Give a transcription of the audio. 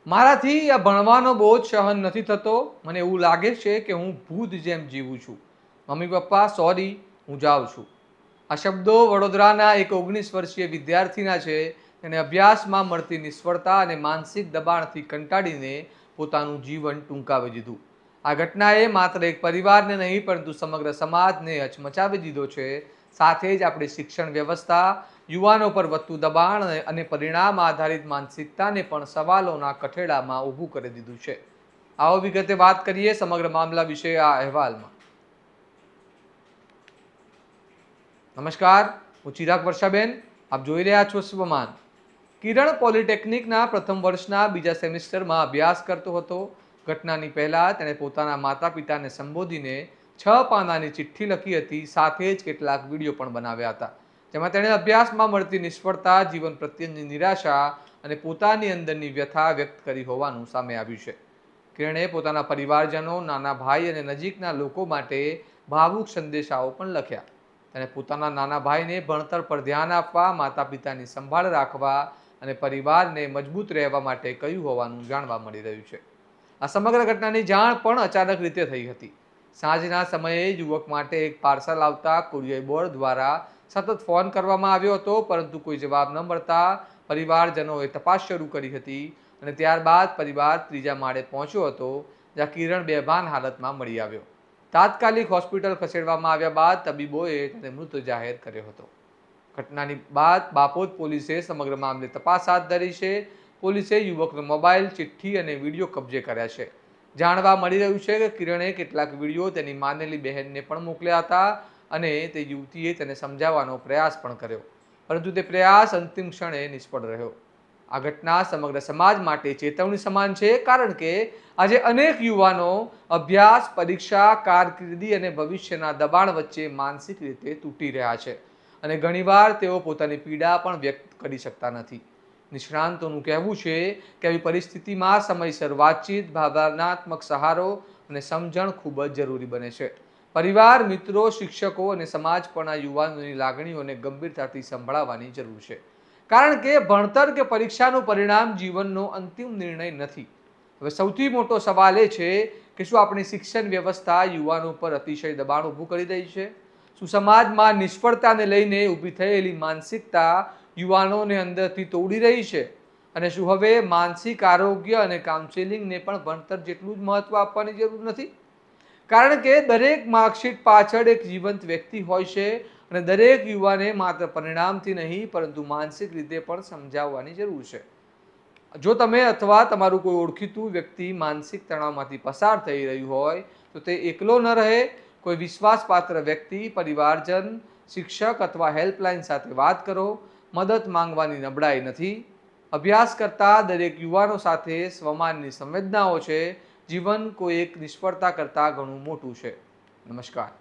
મારાથી આ ભણવાનો બોજ સહન નથી થતો. મને એવું લાગે છે કે હું ભૂત જેમ જીવું છું. મમ્મી પપ્પા સોરી, હું જાઉં છું. આ શબ્દો વડોદરાના એક 19 વર્ષીય વિદ્યાર્થીના છે. તેને અભ્યાસમાં મળતી નિષ્ફળતા અને માનસિક દબાણથી કંટાળીને પોતાનું જીવન ટૂંકાવી દીધું. આ ઘટનાએ માત્ર એક પરિવારને નહીં પરંતુ સમગ્ર સમાજને હચમચાવી દીધો છે. સાથે જ આપણી શિક્ષણ વ્યવસ્થા, યુવાનો પર વધતું દબાણ અને પરિણામ આધારિત માનસિકતાને પણ સવાલોના કઠેડામાં ઊભું કરી દીધું છે. આવો વિગતે વાત કરીએ સમગ્ર મામલા વિશે આ અહેવાલમાં. નમસ્કાર, હું ચિરાગ વર્ષાબેન. આપ જોઈ રહ્યા છો સ્વમાન. કિરણ પોલિટેકનિકના પ્રથમ વર્ષના બીજા સેમિસ્ટરમાં અભ્યાસ કરતો હતો. ઘટનાની પહેલા તેણે પોતાના માતા પિતાને સંબોધીને 6 પાનાની ચિઠ્ઠી લખી હતી. સાથે જ કેટલાક વિડીયો પણ બનાવ્યા હતા, જેમાં તેણે અભ્યાસમાં મળતી નિષ્ફળતા, જીવન પ્રત્યેની નિરાશા અને પોતાની અંદરની વ્યથા વ્યક્ત કરી હોવાનું સામે આવ્યું છે. કિરણે પોતાના પરિવારજનો, નાના ભાઈ અને નજીકના લોકો માટે ભાવુક સંદેશાઓ પણ લખ્યા. તેણે પોતાના નાના ભાઈને ભણતર પર ધ્યાન આપવા, માતા પિતાની સંભાળ રાખવા અને પરિવારને મજબૂત રહેવા માટે કહ્યું હોવાનું જાણવા મળી રહ્યું છે. આ સમગ્ર ઘટનાની જાણ પણ અચાનક રીતે થઈ હતી. સાંજના સમયે યુવક માટે એક પાર્સલ આવતા કુરિયર બોય દ્વારા સતત ફોન કરવામાં આવ્યો હતો, પરંતુ કોઈ જવાબ ન મળતા પરિવારજનોએ તપાસ શરૂ કરી હતી અને ત્યારબાદ પરિવાર ત્રીજા માળે પહોંચ્યો હતો, જ્યાં કિરણ બેભાન હાલતમાં મળી આવ્યો. તાત્કાલિક હોસ્પિટલ ખસેડવામાં આવ્યા બાદ તબીબોએ તેને મૃત જાહેર કર્યો હતો. ઘટનાની બાદ બાપોદ પોલીસે સમગ્ર મામલે તપાસ હાથ ધરી છે. પોલીસે યુવકનો મોબાઈલ, ચિઠ્ઠી અને વિડીયો કબજે કર્યા છે. જાણવા મળી રહ્યું છે કે કિરણે કેટલાક વિડીયો તેની માનેલી બહેનને પણ મોકલ્યા હતા અને તે યુવતીએ તેને સમજાવવાનો પ્રયાસ પણ કર્યો, પરંતુ તે પ્રયાસ અંતિમ ક્ષણે નિષ્ફળ રહ્યો. આ ઘટના સમગ્ર સમાજ માટે ચેતવણી સમાન છે, કારણ કે આજે અનેક યુવાનો અભ્યાસ, પરીક્ષા, કારકિર્દી અને ભવિષ્યના દબાણ વચ્ચે માનસિક રીતે તૂટી રહ્યા છે અને ઘણીવાર તેઓ પોતાની પીડા પણ વ્યક્ત કરી શકતા નથી. નિષ્ણાંતોનું કહેવું છે કે આવી પરિસ્થિતિમાં સમયસર વાતચીત, ભાવનાત્મક સહારો અને સમજણ ખૂબ જ જરૂરી બને છે. પરિવાર, મિત્રો, શિક્ષકો અને સમાજ પણ આ યુવાનોની લાગણીઓને ગંભીરતાથી સંભળાવવાની જરૂર છે, કારણ કે ભણતર કે પરીક્ષાનું પરિણામ જીવનનો અંતિમ નિર્ણય નથી. હવે સૌથી મોટો સવાલ એ છે કે શું આપણી શિક્ષણ વ્યવસ્થા યુવાનો પર અતિશય દબાણ ઊભું કરી રહી છે? શું સમાજમાં નિષ્ફળતાને લઈને ઊભી થયેલી માનસિકતા યુવાનોને અંદરથી તોડી રહી છે? અને શું હવે માનસિક આરોગ્ય અને કાઉન્સેલિંગને પણ ભણતર જેટલું જ મહત્વ આપવાની જરૂર નથી? કારણ કે દરેક માર્કશીટ પાછળ એક જીવંત વ્યક્તિ હોય છે અને દરેક યુવાને માત્ર પરિણામથી નહીં પરંતુ માનસિક રીતે પણ સમજાવવાની જરૂર છે. જો તમે અથવા તમારું કોઈ ઓળખીતું વ્યક્તિ માનસિક તણાવમાંથી પસાર થઈ રહ્યું હોય તો તે એકલો ન રહે. કોઈ વિશ્વાસપાત્ર વ્યક્તિ, પરિવારજન, શિક્ષક અથવા હેલ્પલાઇન સાથે વાત કરો. મદદ માંગવાની નબળાઈ નથી. અભ્યાસ કરતા દરેક યુવાનો સાથે સ્વમાનની સંવેદનાઓ છે. જીવન કોઈ એક નિષ્ફળતા કરતાં ઘણું મોટું છે. નમસ્કાર.